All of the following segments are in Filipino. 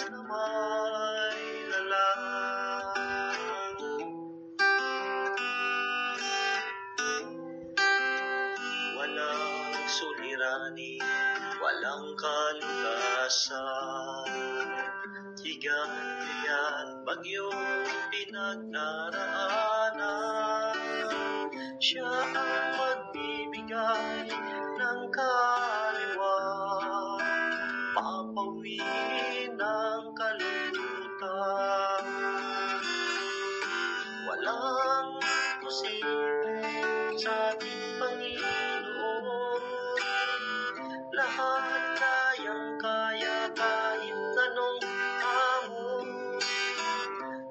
na may lalang. Walang suliranin, walang kalulasan, higante at bagyong pinagdaraanan. Siya ang magbibigay ng kaliwat, papawin ng kalulutan. Walang posible sa ating Panginoon, lahat kayang-kaya kahit anong hamon.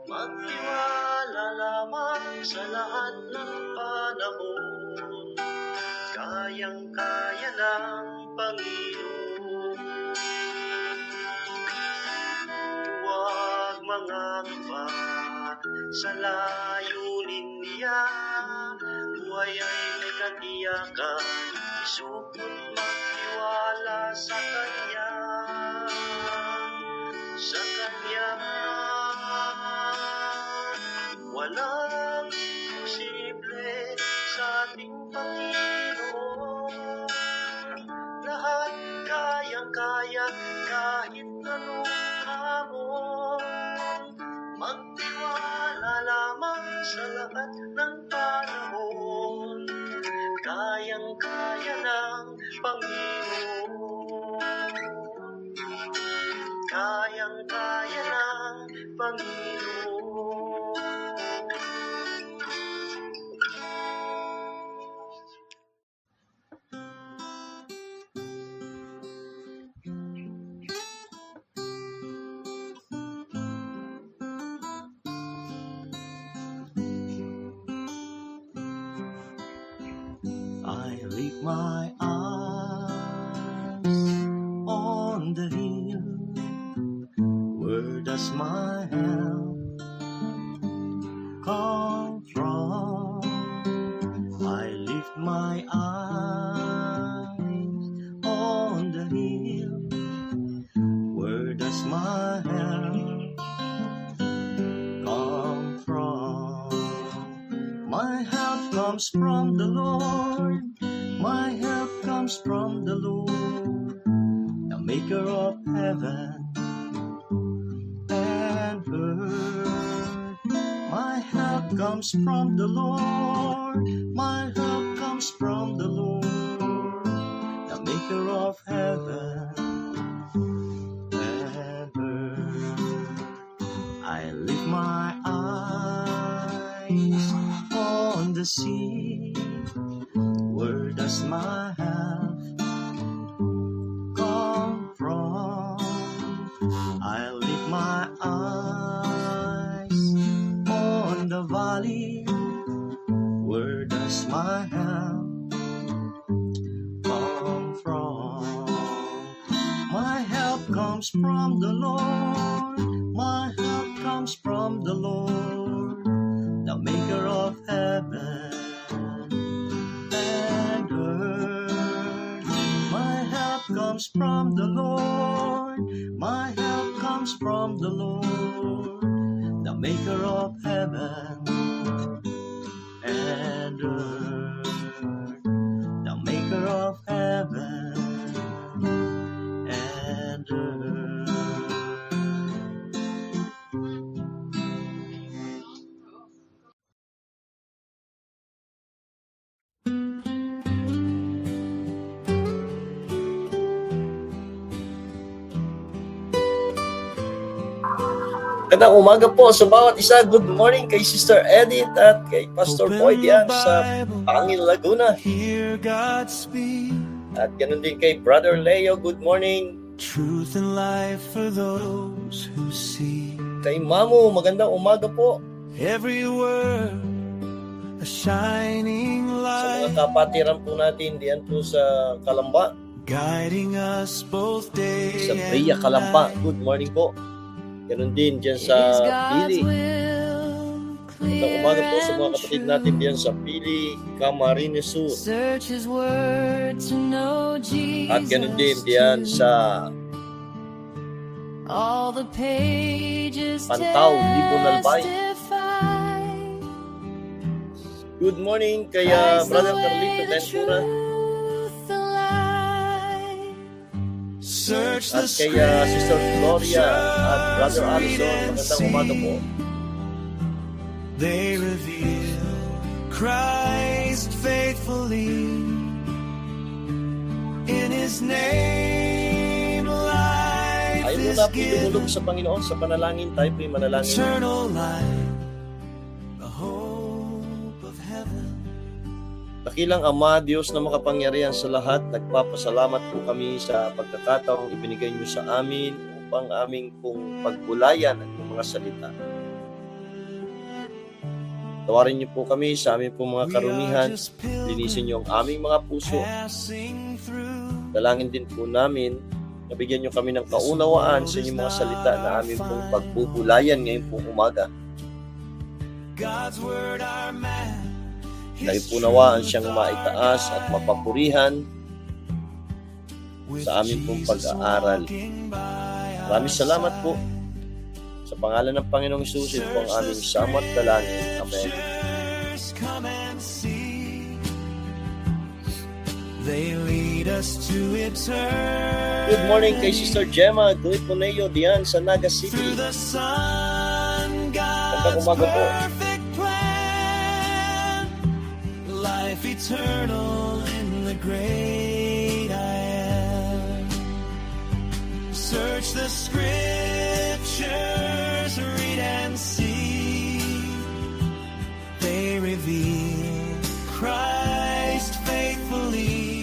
Magtiwala lamang sa lahat ng panahon, kayang-kaya ng Panginoon. Huwag mangamba sa layunin niya, buhay ay may katiyakan, isupot magtiwala sa Kanya, sa Kanya. Walang posible sa ating Panginoon, lahat kayang-kaya kahit anong hamon. Magtiwala lamang sa lahat ng panahon, kayang-kaya ng Panginoon, kayang-kaya ng Panginoon. I lift my eyes on the hill, where does my help come from? I lift my eyes on the hill, where does my help come from? My help comes from the Lord, my help comes from the Lord, the maker of heaven and earth. My help comes from the Lord, my help comes from the Lord, the maker of heaven and earth. I lift my eyes on the sea, where does my help come from? I lift my eyes on the valley, where does my help come from? My help comes from the Lord, my help comes from the Lord, the maker of heaven and earth. My help comes from the Lord, my help comes from the Lord, the maker of heaven and earth, the maker of heaven and earth. Magandang umaga po sa bawat isa. Good morning kay Sister Edith at kay Pastor Boyd yan sa Pangil, Laguna. At ganun din kay Brother Leo. Good morning. Truth and life for those who see. Kay Mamu, magandang umaga po. Every word a shining Sa mga light, kapatiran po natin diyan po sa Kalamba, guiding us both day sa Bria and Kalamba. night. Good morning po. Ganun din dyan sa Pili. Magandang umaga po sa mga kapatid natin diyan sa Pili, Camarines Sur. At ganun din diyan sa All the pages Pantaw, Libon Albay. testify. Good morning kay Christ the Brother way, Carlito the Ventura truth, the light. Search the at kay Sister Gloria at Brother scriptures, read Alison. and Magandang umaga po. see. They reveal Christ faithfully. In His name, life Ayaw is muna po given. dumulog sa Panginoon sa panalangin. Tayo po'y manalangin. Eternal life, the hope of heaven. Dakilang Ama, Diyos na makapangyarihan sa lahat, nagpapasalamat po kami sa pagkakataong ibinigay niyo sa amin upang aming pong pagbulayan ang mga salita. Tawarin niyo po kami sa aming pong mga karumihan. Linisin niyo ang aming mga puso. Passing through. Dalangin din po namin na bigyan niyo kami ng kaunawaan sa inyong mga salita na aming pong pagbubulayan ngayon pong umaga. God's word our map. Dahil po nawaan siyang maitaas at mapapurihan sa aming pong pag-aaral. Maraming salamat po. Sa pangalan ng Panginoong Hesus, ito po ang aming samot dalangin. Amen. Come and see. They lead us to eternity. Good morning kay Sister Gemma Guiponeo diyan sa Naga Through City. the sun, Magandang God's umaga po. perfect plan. Life eternal in the great I am. Search the scriptures, read and see. They reveal Christ faithfully.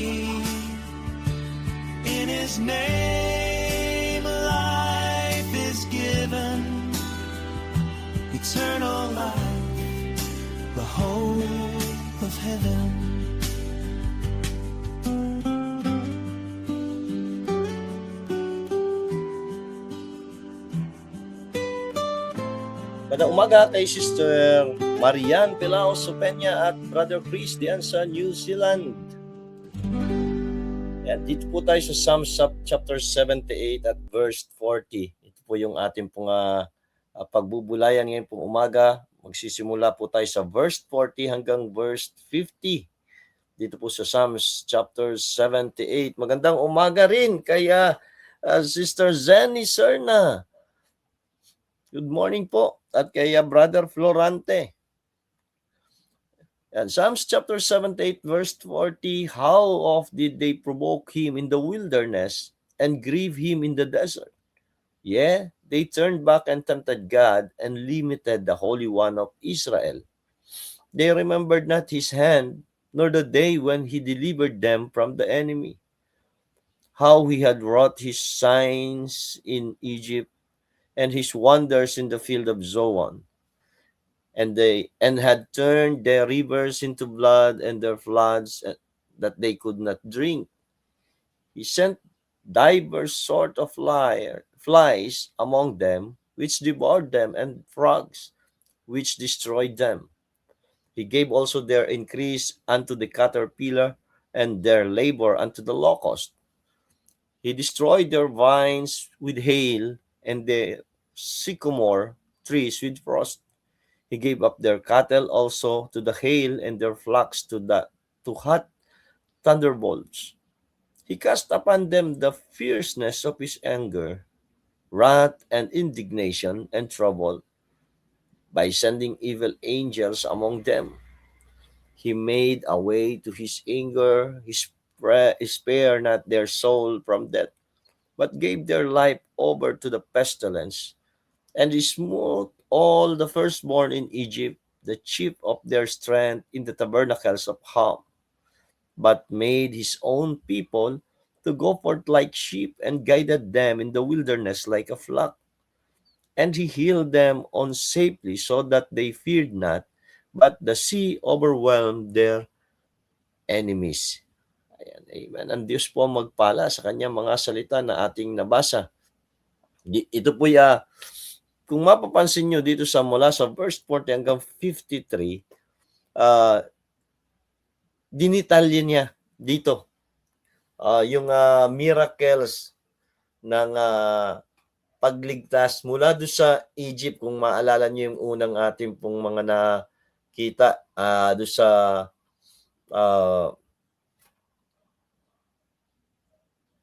In His name, life is given. Eternal life, the hope of heaven. Magandang umaga kay Sister Marian Pilao Sopenya at Brother Chris diyan sa New Zealand. Yan, dito po tayo sa Psalms chapter 78 at verse 40. Ito po yung ating pong pagbubulayan ngayon pong umaga. Magsisimula po tayo sa verse 40 hanggang verse 50. Dito po sa Psalms chapter 78. Magandang umaga rin kay Sister Zenny Serna. Good morning po. At kay Brother Florante. And Psalms chapter 78 verse 40, how oft did they provoke him in the wilderness and grieve him in the desert? Yeah, they turned back and tempted God and limited the Holy One of Israel. They remembered not his hand, nor the day when he delivered them from the enemy. How he had wrought his signs in Egypt and his wonders in the field of Zoan. And had turned their rivers into blood and their floods that they could not drink. He sent divers sort of flies among them, which devoured them, and frogs, which destroyed them. He gave also their increase unto the caterpillar, and their labor unto the locust. He destroyed their vines with hail, and the sycamore trees with frost. He gave up their cattle also to the hail, and their flocks to hot thunderbolts. He cast upon them the fierceness of his anger, wrath and indignation and trouble, by sending evil angels among them. He made a way to his anger, he spared not their soul from death, but gave their life over to the pestilence. And he smote all the firstborn in Egypt, the chief of their strength in the tabernacles of Ham, but made his own people to go forth like sheep, and guided them in the wilderness like a flock. And he healed them on safely, so that they feared not, but the sea overwhelmed their enemies. Ayan, amen. Ang Diyos po magpala sa kanyang mga salita na ating nabasa. Ito po kung mapapansin nyo dito mula sa verse 40 hanggang 53, dinitalye niya dito yung miracles ng pagligtas mula doon sa Egypt. Kung maalala niyo yung unang ating pong mga nakita doon sa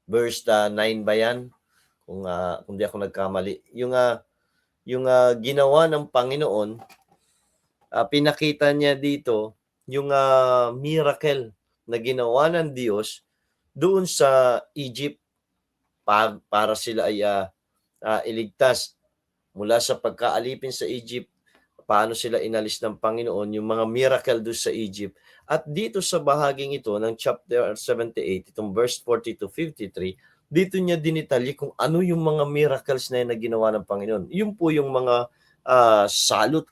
verse 9 ba yan? Kung di ako nagkamali. Yung ginawa ng Panginoon, pinakita niya dito yung miracle na ginawa ng Diyos doon sa Egypt para sila ay iligtas mula sa pagkaalipin sa Egypt. Paano sila inalis ng Panginoon, yung mga miracle doon sa Egypt. At dito sa bahaging ito ng chapter 78, itong verse 40 to 53, dito niya dinitalye kung ano yung mga miracles na ginawa ng Panginoon. Yun po yung mga salot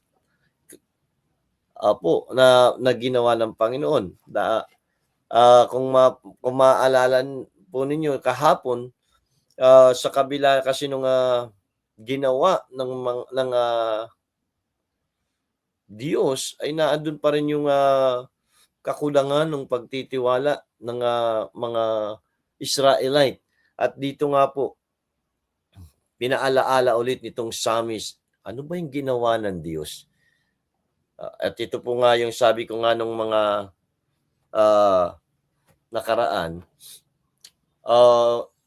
na ginawa ng Panginoon. Kung maalala po ninyo kahapon, sa kabila kasi nung ginawa ng Diyos, ay naandun pa rin yung kakulangan ng pagtitiwala ng mga Israelite. At dito nga po, pinaalaala ulit nitong psalmist, ano ba yung ginawa ng Diyos? At ito po nga yung sabi ko nga nung mga nakaraan,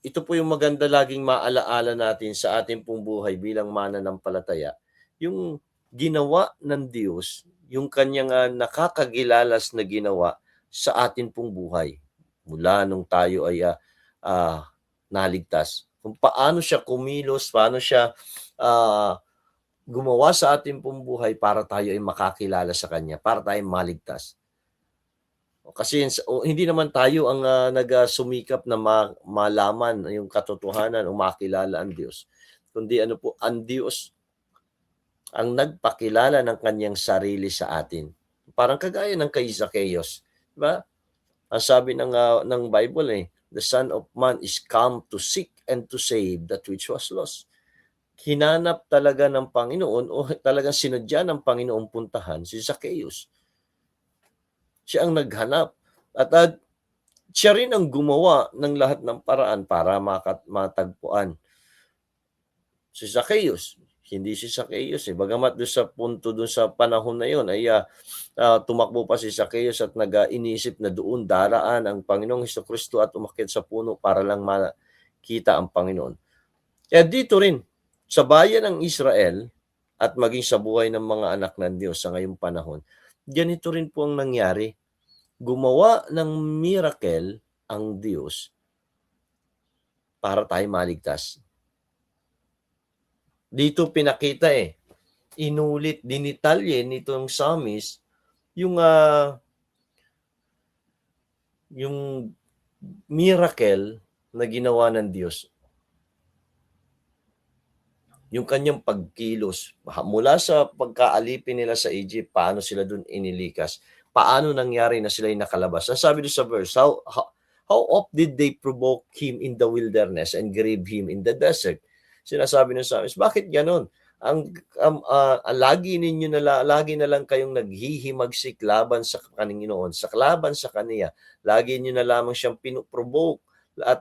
ito po yung maganda laging maalaala natin sa ating pong buhay bilang mananampalataya. Yung ginawa ng Diyos, yung kanyang nakakagilalas na ginawa sa atin pong buhay mula nung tayo ay naligtas. Kung paano siya kumilos, paano siya gumawa sa ating pong buhay para tayo ay makakilala sa Kanya, para tayo maligtas. Kasi hindi naman tayo ang nagsumikap na malaman yung katotohanan o makilala ang Diyos. Kundi ang Diyos ang nagpakilala ng kanyang sarili sa atin. Parang kagaya ng kay Zacchaeus, di ba? Ang sabi ng Bible the Son of Man is come to seek and to save that which was lost. Hinanap talaga ng Panginoon o talagang sinadya ng Panginoon puntahan si Zacchaeus. Siya ang naghanap at siya rin ang gumawa ng lahat ng paraan para matagpuan si Zacchaeus. Hindi si Zacchaeus Bagamat doon sa punto, doon sa panahon na yon ay tumakbo pa si Zacchaeus at nag-inisip na doon daraan ang Panginoong Hesukristo at umakyat sa puno para lang makita ang Panginoon. Kaya dito rin, sa bayan ng Israel at maging sa buhay ng mga anak ng Diyos sa ngayong panahon, ganito rin po ang nangyari. Gumawa ng miracle ang Diyos para tayo maligtas. Dito pinakita inulit, dinitalye nitong psalmist yung miracle na ginawa ng Diyos. Yung kanyang pagkilos mula sa pagkaalipin nila sa Egypt, paano sila dun inilikas, paano nangyari na sila nakalabas. Ang sabi doon sa verse, how oft did they provoke him in the wilderness and grieve him in the desert? Sinasabi ng psalmist, bakit ganon? Lagi na lang kayong naghihimagsik laban sa Panginoon, laban sa Kaniya. Lagi niyo na lamang siyang pinoprovoke at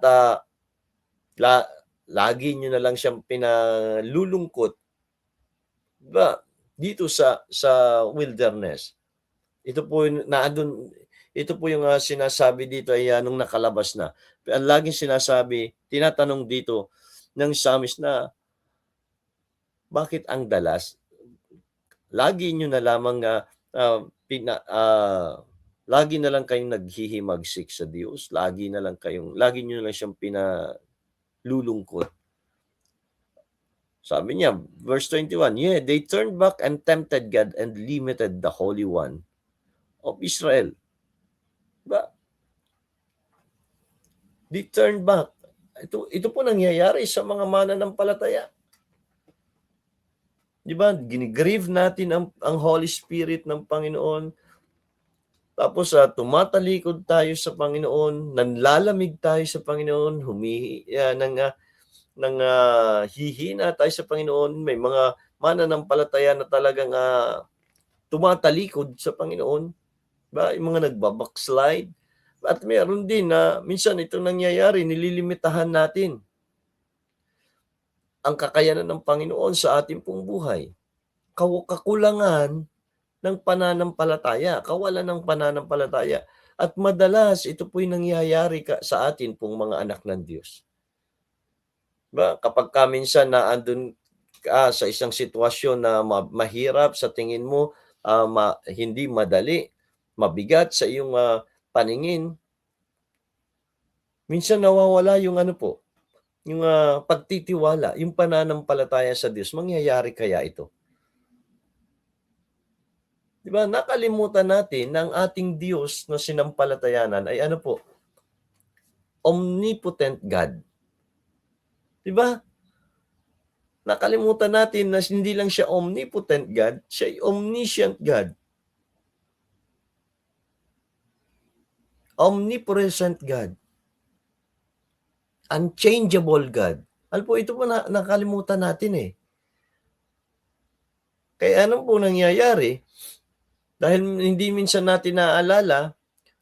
lagi niyo na lang siyang pinalulungkot. Diba? Dito sa wilderness. Ito po yung sinasabi dito ay nung nakalabas na. Ang laging sinasabi, tinatanong dito ng psalmist na bakit ang dalas? Lagi niyo na lamang lagi na lang kayong naghihimagsik sa Diyos. Lagi niyo na lang siyang pinalulungkot. Sabi niya, verse 21, they turned back and tempted God and limited the Holy One of Israel. Diba? They turned back. Ito po nangyayari sa mga mananampalataya. Diba? Ginigrieve natin ang Holy Spirit ng Panginoon. Tapos tumatalikod tayo sa Panginoon, nanlalamig tayo sa Panginoon, hihina tayo sa Panginoon. May mga mananampalataya na talagang tumatalikod sa Panginoon. Diba? Yung mga nagbabackslide. At meron din na minsan itong nangyayari, nililimitahan natin. ang kakayanan ng Panginoon sa ating pong buhay. Kakulangan ng pananampalataya, kawalan ng pananampalataya. At madalas, ito po'y nangyayari sa atin pong mga anak ng Diyos. Diba? Kapag minsan na andun ka sa isang sitwasyon na mahirap sa tingin mo, hindi madali, mabigat sa iyong paningin, minsan nawawala yung yung pagtitiwala, yung pananampalataya sa Diyos. Mangyayari kaya ito? Di ba? Nakalimutan natin na ang ating Diyos na sinampalatayanan ay omnipotent God. Di ba? Nakalimutan natin na hindi lang siya omnipotent God, siya ay omniscient God. Omnipresent God. Unchangeable God. Alam po, ito po nakalimutan natin eh. Kaya ano po nangyayari? Dahil hindi minsan natin naaalala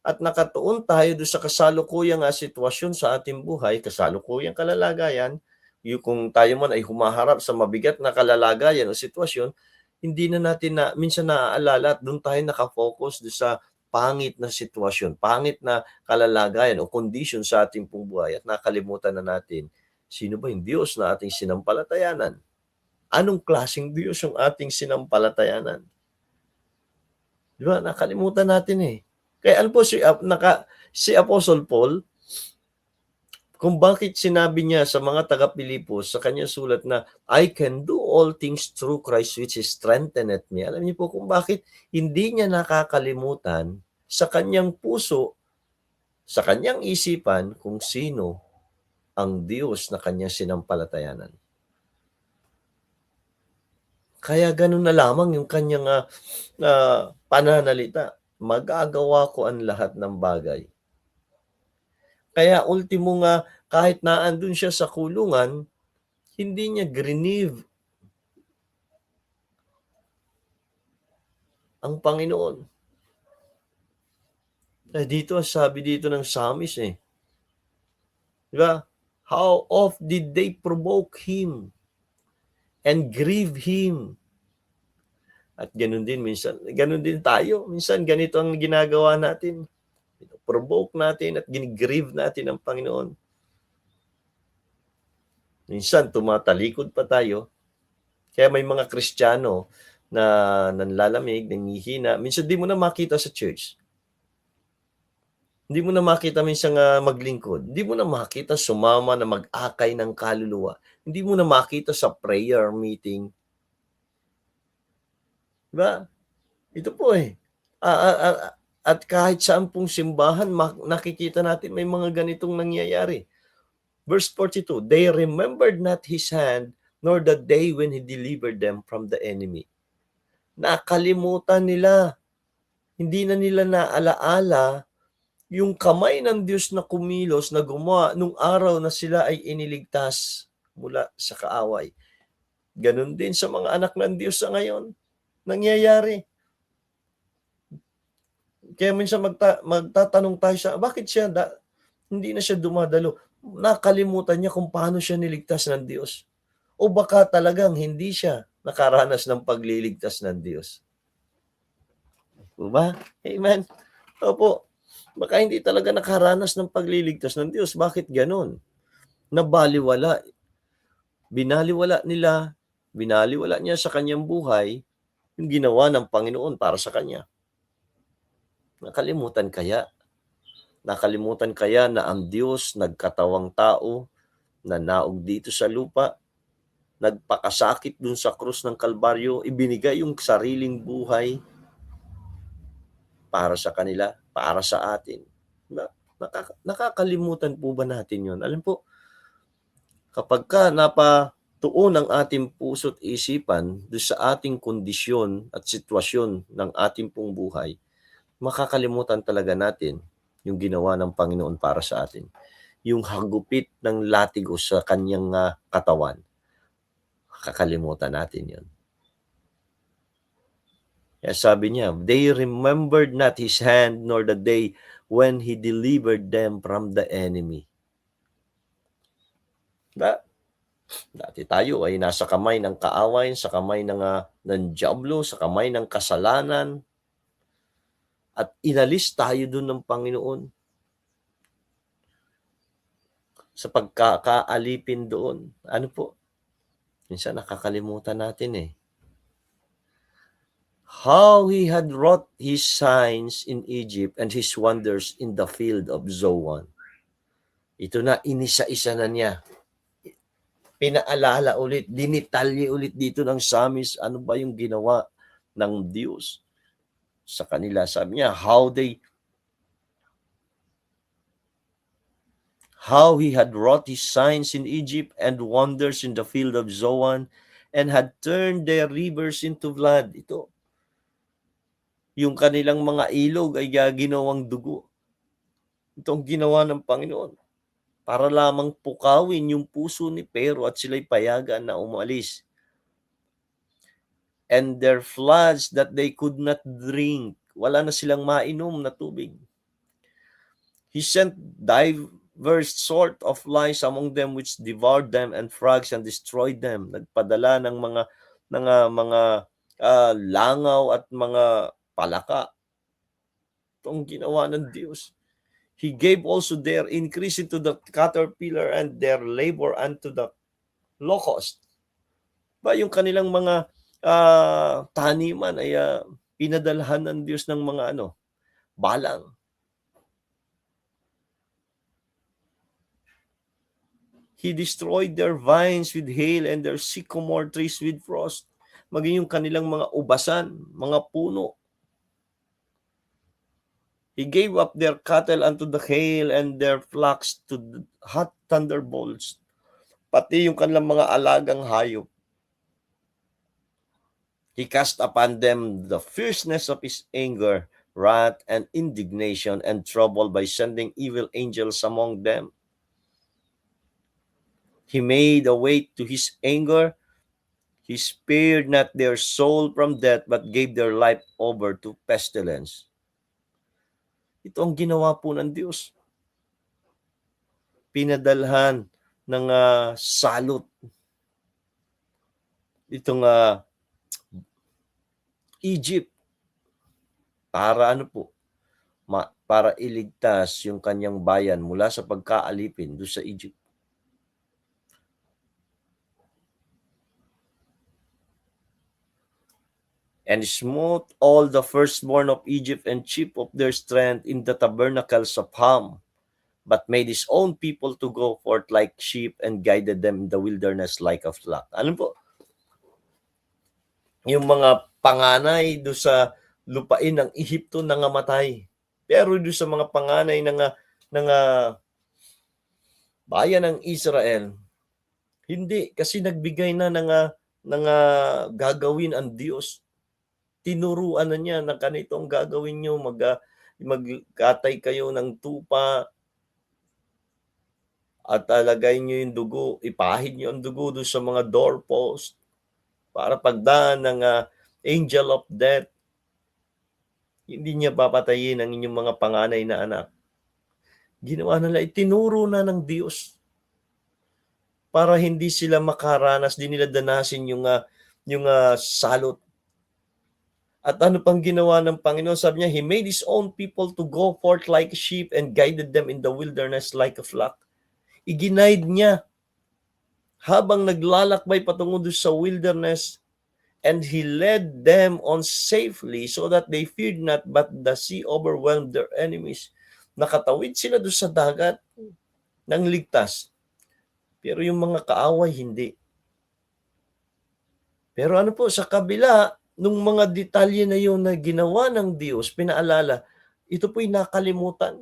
at nakatuon tayo doon sa kasalukuyang sitwasyon sa ating buhay, kasalukuyang kalalagayan, yung kung tayo man ay humaharap sa mabigat na kalalagayan o sitwasyon, hindi na natin minsan naaalala at doon tayo nakafocus doon sa pangit na sitwasyon, pangit na kalalagayan o condition sa ating pong buhay at nakalimutan na natin, sino ba yung Diyos na ating sinampalatayanan? Anong klaseng Diyos yung ating sinampalatayanan? Di ba? Nakalimutan natin eh. Kaya ano po si Apostle Paul, kung bakit sinabi niya sa mga taga-Pilipos sa kanyang sulat na I can do all things through Christ which strengtheneth me. Alam niyo po kung bakit hindi niya nakakalimutan sa kanyang puso, sa kanyang isipan kung sino ang Diyos na kanyang sinampalatayanan. Kaya ganun na lamang yung kanyang pananalita. Magagawa ko ang lahat ng bagay. Kaya ultimo kahit naandun siya sa kulungan, hindi niya grieve ang Panginoon. Dito, sabi dito ng psalmist diba? How oft did they provoke him and grieve him? At ganun din ganun din tayo. Minsan ganito ang ginagawa natin. Provoke natin at ginigrieve natin ang Panginoon. Minsan tumatalikod pa tayo. Kaya may mga Kristiyano na nanlalamig, nangihina. Minsan di mo na makita sa church. Hindi mo na makita minsan maglingkod. Hindi mo na makita sumama na mag-akay ng kaluluwa. Hindi mo na makita sa prayer meeting. Diba? Ito po at kahit saan pong simbahan, nakikita natin may mga ganitong nangyayari. Verse 42, they remembered not his hand, nor the day when he delivered them from the enemy. Nakalimutan nila. Hindi na nila naalaala yung kamay ng Diyos na kumilos, na gumawa nung araw na sila ay iniligtas mula sa kaaway. Ganon din sa mga anak ng Diyos sa ngayon. Nangyayari. Kaya minsan magtatanong tayo sa bakit siya hindi na siya dumadalo. Nakalimutan niya kung paano siya niligtas ng Diyos. O baka talagang hindi siya nakaranas ng pagliligtas ng Diyos. Diba? Amen. Opo. Baka hindi talaga nakaranas ng pagliligtas ng Diyos. Bakit ganon? Nabaliwala. Binaliwala niya sa kanyang buhay yung ginawa ng Panginoon para sa kanya. Nakalimutan kaya na ang Diyos nagkatawang tao na naog dito sa lupa, nagpakasakit dun sa krus ng Kalbaryo, ibinigay yung sariling buhay para sa kanila, para sa atin. Nakakalimutan po ba natin yun? Alam po, kapag napatuon ang ating puso't isipan doon sa ating kondisyon at sitwasyon ng ating pong buhay, makakalimutan talaga natin yung ginawa ng Panginoon para sa atin. Yung hagupit ng latigo sa kanyang katawan, kakalimutan natin yun. Kaya sabi niya, they remembered not his hand nor the day when he delivered them from the enemy. Dati tayo ay nasa kamay ng kaaway, sa kamay ng dyablo, sa kamay ng kasalanan, at inalis tayo doon ng Panginoon sa pagkakaalipin doon. Ano po? Minsan nakakalimutan natin eh. How he had wrought his signs in Egypt and his wonders in the field of Zoan. Ito na, inisa-isa na niya. Pinaalala ulit, dinitalye ulit dito ng Psalmist, ano ba yung ginawa ng Diyos sa kanila. Sabi niya, how he had wrought his signs in Egypt and wonders in the field of Zoan, and had turned their rivers into blood. Ito, yung kanilang mga ilog ay ginawang dugo. Itong ginawa ng Panginoon para lamang pukawin yung puso ni Pero at sila'y payagan na umalis. And their floods that they could not drink. Wala na silang mainom na tubig. He sent diverse sort of flies among them which devoured them, and frogs and destroyed them. Nagpadala ng mga langaw at mga palaka. Itong ginawa ng Diyos. He gave also their increase into the caterpillar and their labor unto the locust. Ba yung kanilang mga taniman ay pinadalhan ng Diyos ng mga balang. He destroyed their vines with hail and their sycamore trees with frost. Maging yung kanilang mga ubasan, mga puno. He gave up their cattle unto the hail and their flocks to the hot thunderbolts. Pati yung kanilang mga alagang hayop. He cast upon them the fierceness of his anger, wrath, and indignation, and trouble by sending evil angels among them. He made a way to his anger. He spared not their soul from death, but gave their life over to pestilence. Ito ang ginawa po ng Diyos. Pinadalhan ng salot. Itong Egypt. Para para iligtas yung kanyang bayan mula sa pagkaalipin doon sa Egypt. And smote all the firstborn of Egypt and chief of their strength in the tabernacles of Ham, but made his own people to go forth like sheep and guided them in the wilderness like a flock. Ano po? Yung mga panganay do sa lupain ng Ehipto nangamatay. Pero do sa mga panganay ng bayan ng Israel, hindi, kasi nagbigay na ng gagawin ang Diyos. Tinuruan na niya na ganitong gagawin nyo, magkatay kayo ng tupa at lagay nyo yung dugo, ipahid nyo ang dugo doon sa mga doorpost para pagdaan ng angel of death, hindi niya papatayin ang inyong mga panganay na anak. Ginawa nila, itinuro na ng Diyos para hindi sila makaranas, di nila danasin yung salot. At ano pang ginawa ng Panginoon? Sabi niya, He made His own people to go forth like sheep and guided them in the wilderness like a flock. Iginaid niya habang naglalakbay patungo doon sa wilderness, and He led them on safely so that they feared not, but the sea overwhelmed their enemies. Nakatawid sila doon sa dagat ng ligtas. Pero yung mga kaaway, hindi. Pero ano po, sa kabila, nung mga detalye na yun na ginawa ng Diyos, pinaalala, ito po'y nakalimutan.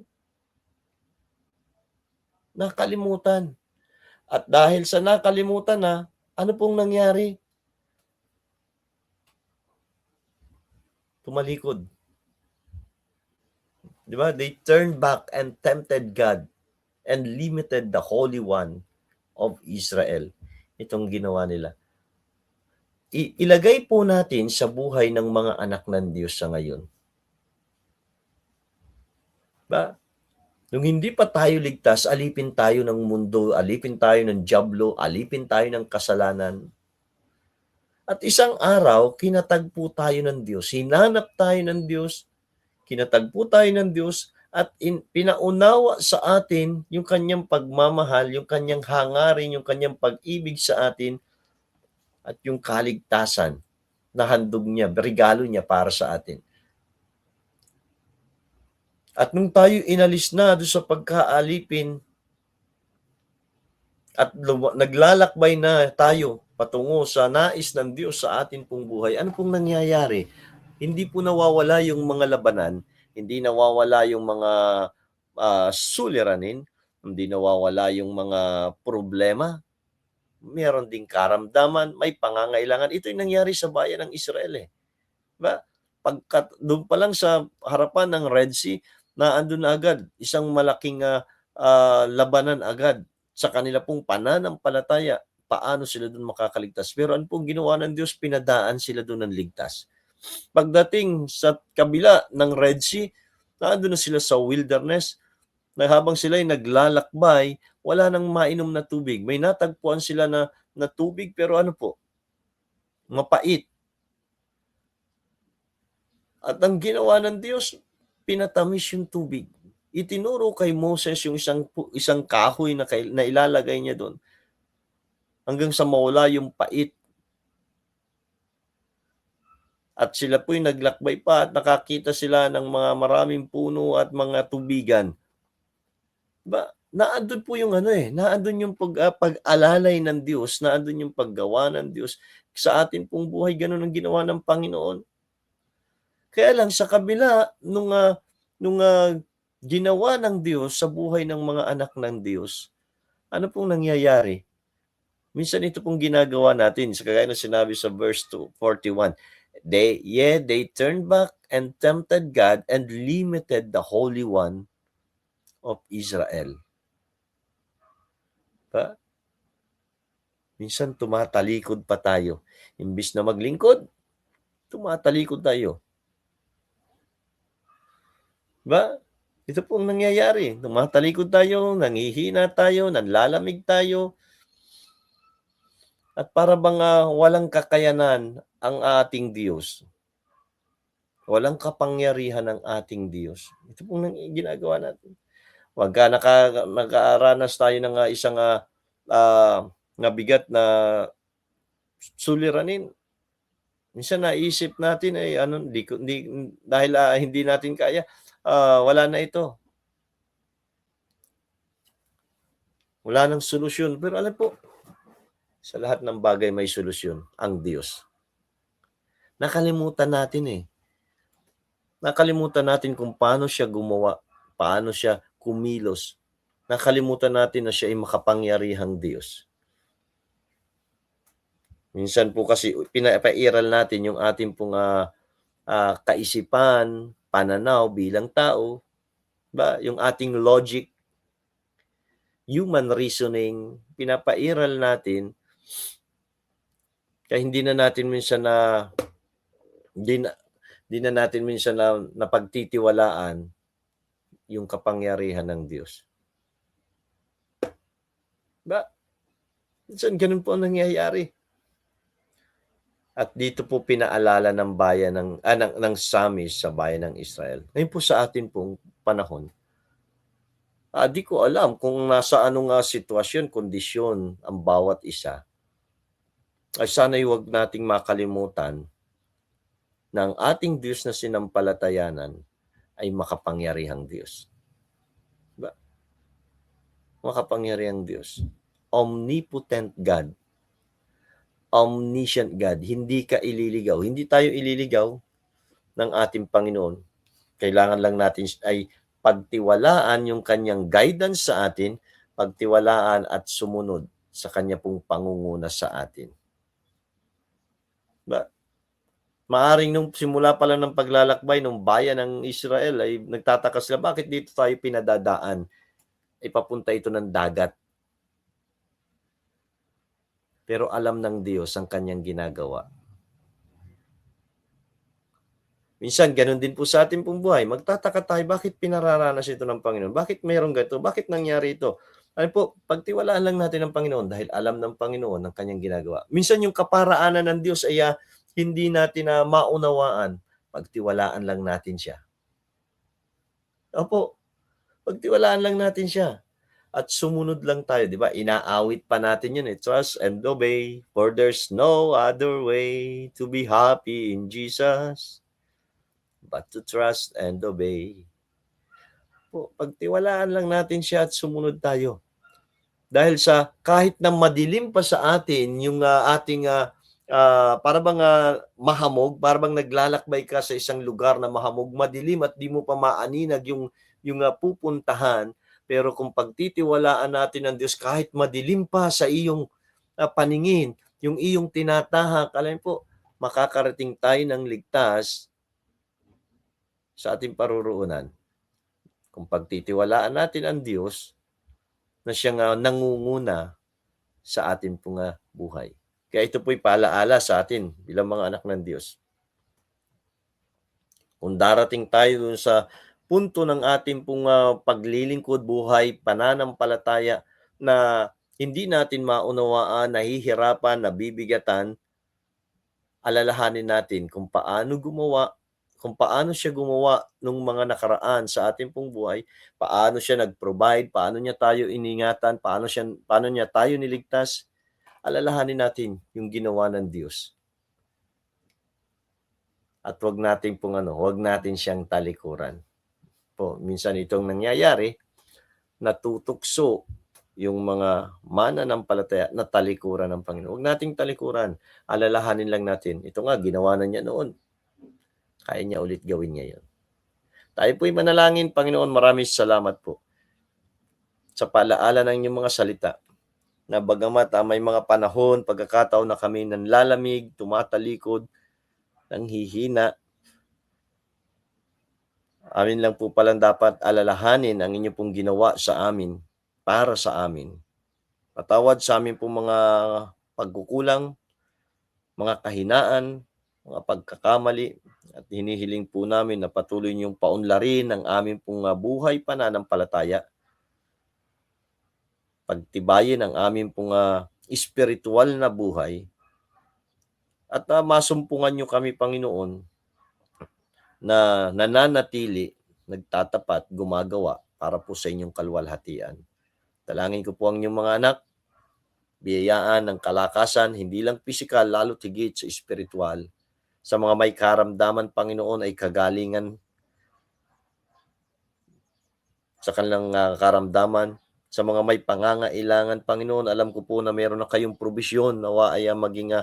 Nakalimutan. At dahil sa nakalimutan na, ano pong nangyari? Tumalikod. Di ba? They turned back and tempted God and limited the Holy One of Israel. Itong ginawa nila. Ilagay po natin sa buhay ng mga anak ng Diyos sa ngayon. Ba? Nung hindi pa tayo ligtas, alipin tayo ng mundo, alipin tayo ng dyablo, alipin tayo ng kasalanan. At isang araw, kinatagpo tayo ng Diyos, hinanap tayo ng Diyos, kinatagpo tayo ng Diyos, at pinaunawa sa atin yung kanyang pagmamahal, yung kanyang hangarin, yung kanyang pag-ibig sa atin, at yung kaligtasan na handog niya, regalo niya para sa atin. At nung tayo inalis na doon sa pagkaalipin at naglalakbay na tayo patungo sa nais ng Diyos sa atin pong buhay, ano pong nangyayari? Hindi po nawawala yung mga labanan, hindi nawawala yung mga suliranin, hindi nawawala yung mga problema, meron ding karamdaman, may pangangailangan. Ito yung nangyari sa bayan ng Israel eh. Diba? Doon pa lang sa harapan ng Red Sea, naandun na agad, isang malaking labanan agad sa kanila pong pananampalataya. Paano sila doon makakaligtas? Pero ano pong ginawa ng Diyos? Pinadaan sila doon ng ligtas. Pagdating sa kabila ng Red Sea, naandun na sila sa wilderness, na habang sila ay naglalakbay, wala nang mainom na tubig. May natagpuan sila na tubig, pero ano po? Mapait. At ang ginawa ng Diyos, pinatamis yung tubig. Itinuro kay Moses yung isang kahoy na ilalagay niya doon hanggang sa mawala yung pait. At sila po'y naglakbay pa at nakakita sila ng mga maraming puno at mga tubigan. Ba, naandun po yung naandun yung pag-alalay ng Diyos, naandun yung paggawa ng Diyos. Sa atin pong buhay, ganun ang ginawa ng Panginoon. Kaya lang sa kabila nung ginawa ng Diyos sa buhay ng mga anak ng Diyos, ano pong nangyayari? Minsan ito pong ginagawa natin, sa kagaya na sinabi sa verse 41. They turned back and tempted God and limited the Holy One of Israel. Minsan tumatalikod pa tayo. Imbis na maglingkod, tumatalikod tayo. Ito pong nangyayari. Tumatalikod tayo, nanghihina tayo, nanlalamig tayo. At para bang walang kakayanan ang ating Diyos. Walang kapangyarihan ng ating Diyos. Ito pong ginagawa natin. Wagka nakaaranas tayo ng isang bigat na suliranin. Minsan naisip natin dahil hindi natin kaya, wala na ito. Wala nang solusyon. Pero alam po, sa lahat ng bagay may solusyon, ang Diyos. Nakalimutan natin Nakalimutan natin kung paano siya gumawa, paano siya kumilos. Nakalimutan natin na siya ay makapangyarihang Diyos. Minsan po kasi pinapairal natin yung ating pong kaisipan, pananaw bilang tao, yung ating logic, human reasoning, pinapairal natin. Kaya hindi na natin minsan napagtitiwalaan yung kapangyarihan ng Diyos. Minsan ganun po ang nangyayari. At dito po pinaalala ng bayan ng Samis sa bayan ng Israel. Ngayon po sa atin pong panahon, di ko alam kung nasa anong sitwasyon, kondisyon ang bawat isa. Ay sana'y huwag nating makalimutan na ang ating Diyos na sinampalatayanan ay makapangyarihang Diyos. Makapangyarihang Diyos. Omnipotent God. Omniscient God. Hindi ka ililigaw. Hindi tayo ililigaw ng ating Panginoon. Kailangan lang natin ay pagtiwalaan yung kanyang guidance sa atin, pagtiwalaan at sumunod sa kanya pong pangunguna sa atin. Maaring nung simula pa lang ng paglalakbay ng bayan ng Israel ay nagtataka sila, bakit dito tayo pinadadaan? Ipapunta ito ng dagat. Pero alam ng Diyos ang kanyang ginagawa. Minsan, ganun din po sa ating pong buhay. Magtataka tayo, bakit pinararanas ito ng Panginoon? Bakit mayroong ganito? Bakit nangyari ito? Ano po, pagtiwalaan lang natin ang Panginoon dahil alam ng Panginoon ang kanyang ginagawa. Minsan yung kaparaanan ng Diyos ay hindi natin na maunawaan. Pagtiwalaan lang natin siya. Opo, pagtiwalaan lang natin siya. At sumunod lang tayo, di ba? Inaawit pa natin yun eh. Trust and obey, for there's no other way to be happy in Jesus but to trust and obey. Po, pagtiwalaan lang natin siya at sumunod tayo. Dahil sa kahit na madilim pa sa atin yung ating para bang mahamog, para bang naglalakbay ka sa isang lugar na mahamog, madilim at di mo pa maaninag yung pupuntahan, pero kung pagtitiwalaan natin ng Diyos kahit madilim pa sa iyong paningin, yung iyong tinatahak, alam po, makakarating tayo ng ligtas sa ating paruroonan. Kung pagtitiwalaan natin ang Diyos na siyang nangunguna sa ating pong buhay. Kaya ito po'y paalaala sa atin bilang mga anak ng Diyos. Kung darating tayo dun sa punto ng ating pong paglilingkod, buhay, pananampalataya na hindi natin maunawaan, nahihirapan, nabibigatan, alalahanin natin kung paano siya gumawa nung mga nakaraan sa ating pong buhay, paano siya nag-provide, paano niya tayo iningatan, paano niya tayo niligtas. Alalahanin natin yung ginawa ng Diyos. At wag natin siyang talikuran. Po, minsan itong nangyayari, natutukso yung mga mananampalataya na talikuran ng Panginoon. Huwag nating talikuran. Alalahanin lang natin. Ito nga, ginawa na niya noon. Kaya niya ulit gawin ngayon. Tayo po'y manalangin, Panginoon, maraming salamat po sa paalaala ng inyong mga salita na bagamat may mga panahon, pagkakataon na kami nanlalamig, tumatalikod, nanghihina, amin lang po palang dapat alalahanin ang inyo pong ginawa sa amin, para sa amin. Patawad sa amin pong mga pagkukulang, mga kahinaan, mga pagkakamali, at hinihiling po namin na patuloy niyong paunlarin ang aming pong buhay pananampalataya. Pagtibayin ang aming pong espiritual na buhay. At masumpungan niyo kami, Panginoon, na nananatili, nagtatapat, gumagawa para po sa inyong kaluwalhatian. Dalangin ko po ang inyong mga anak, biyayaan ng kalakasan, hindi lang pisikal, lalo tigit sa espiritual. Sa mga may karamdaman, Panginoon, ay kagalingan sa kanilang karamdaman. Sa mga may pangangailangan, Panginoon, alam ko po na meron na kayong probisyon, nawa ay maging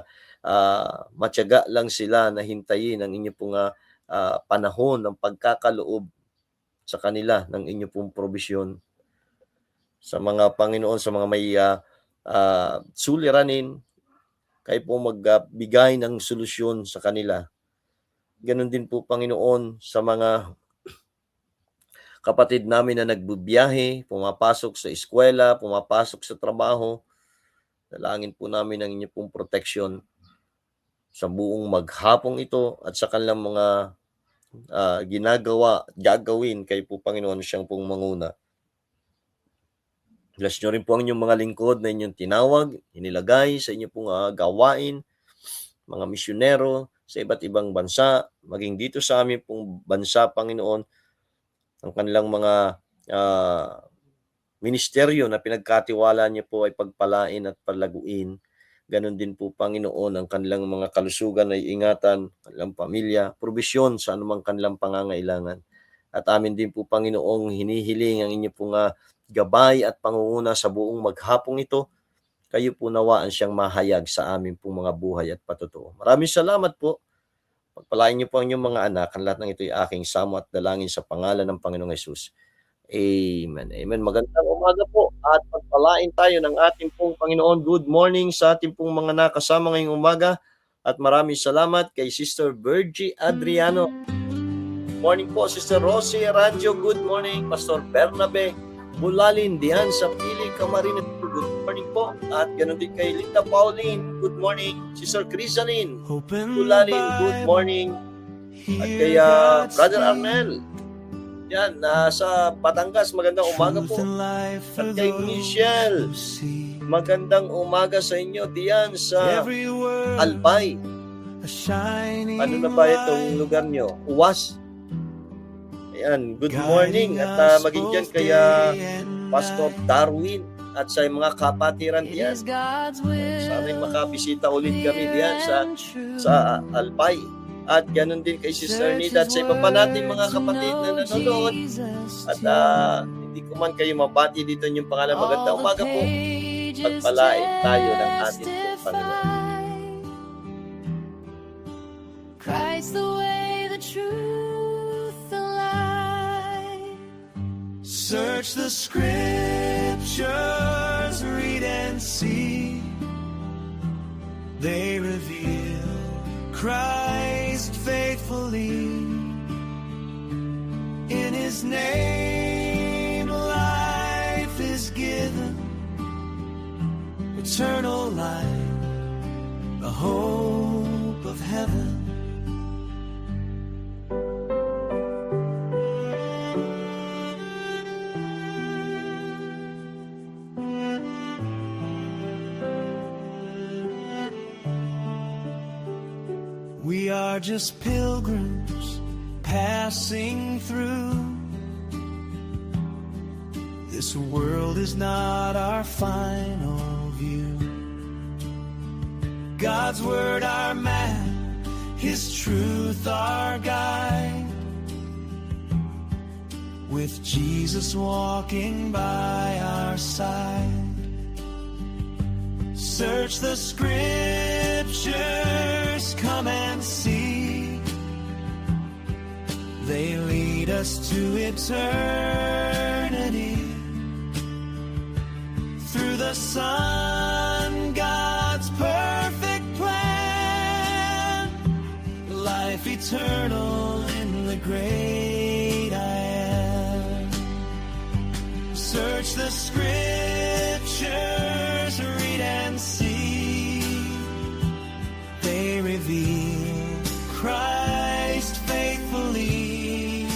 matyaga lang sila na hintayin ang inyo pong panahon ng pagkakaloob sa kanila ng inyo pong probisyon. Sa mga Panginoon, sa mga may suliranin, kayo po magbigay ng solusyon sa kanila. Ganon din po, Panginoon, sa mga kapatid namin na nagbubiyahe, pumapasok sa eskwela, pumapasok sa trabaho. Dalangin po namin ang inyo pong proteksyon sa buong maghapong ito at sa kanilang mga gagawin. Kayo po, Panginoon, siyang pong manguna. Bless nyo rin po ang inyong mga lingkod na inyong tinawag, inilagay sa inyo pong gawain, mga misyonero sa iba't ibang bansa, maging dito sa amin pong bansa, Panginoon, ang kanilang mga ministeryo na pinagkatiwala niyo po ay pagpalain at palaguin. Ganon din po, Panginoon, ang kanilang mga kalusugan ay ingatan, kanilang pamilya, probisyon sa anumang kanilang pangangailangan. At amin din po, Panginoong, hinihiling ang inyo pong gabay at pangunguna sa buong maghapong ito. Kayo po nawaan siyang mahayag sa amin pong mga buhay at patutuo. Maraming salamat po. Pagpalain niyo po ang inyong mga anak. Ang lahat ng ito ay aking samo at dalangin sa pangalan ng Panginoong Hesus. Amen. Amen. Magandang umaga po at pagpalain tayo ng ating pong Panginoon. Good morning sa ating pong mga nakasama ngayong umaga at maraming salamat kay Sister Virgie Adriano. Good morning po, Sister Rosie Ranjo. Good morning, Pastor Bernabe Bulalin, diyan sa Pili, Camarines. Good morning po. At ganoon din kay Linda Pauline. Good morning. Sister Crisaline Bulalin. Good morning. At kay Brother Arnel, yan, nasa Batangas, magandang umaga po. At kay Michelle, magandang umaga sa inyo diyan sa Albay. Ano na ba itong lugar nyo? Uwas. Ayan, good morning. At maging dyan kaya Pastor Darwin at sa mga kapatiran diyan. Sana'y makabisita ulit kami diyan sa Albay. At ganun din kay Sister Nida at sa iba pa nating mga kapatid na nanonood. At hindi ko man kayo mabati dito yung pangalan. Magandang umaga po. Pagpalain tayo ng ating Panginoon. Christ the way, the truth, the light. Search the scriptures, read and see. They reveal Christ faithfully. In His name life is given, eternal life, the hope of heaven. We are just pilgrims passing through. This world is not our final view. God's word our map, His truth our guide. With Jesus walking by our side. Search the scriptures, come and see. They lead us to eternity. Through the Son, God's perfect plan. Life eternal in the great I am. Search the scriptures, read and see. They reveal Christ faithfully.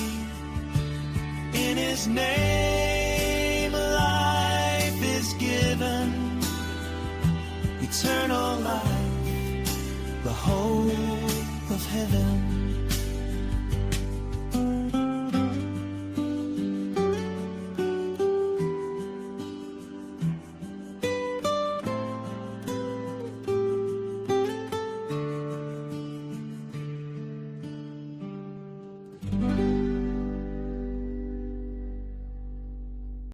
In His name life is given, eternal life, the hope of heaven.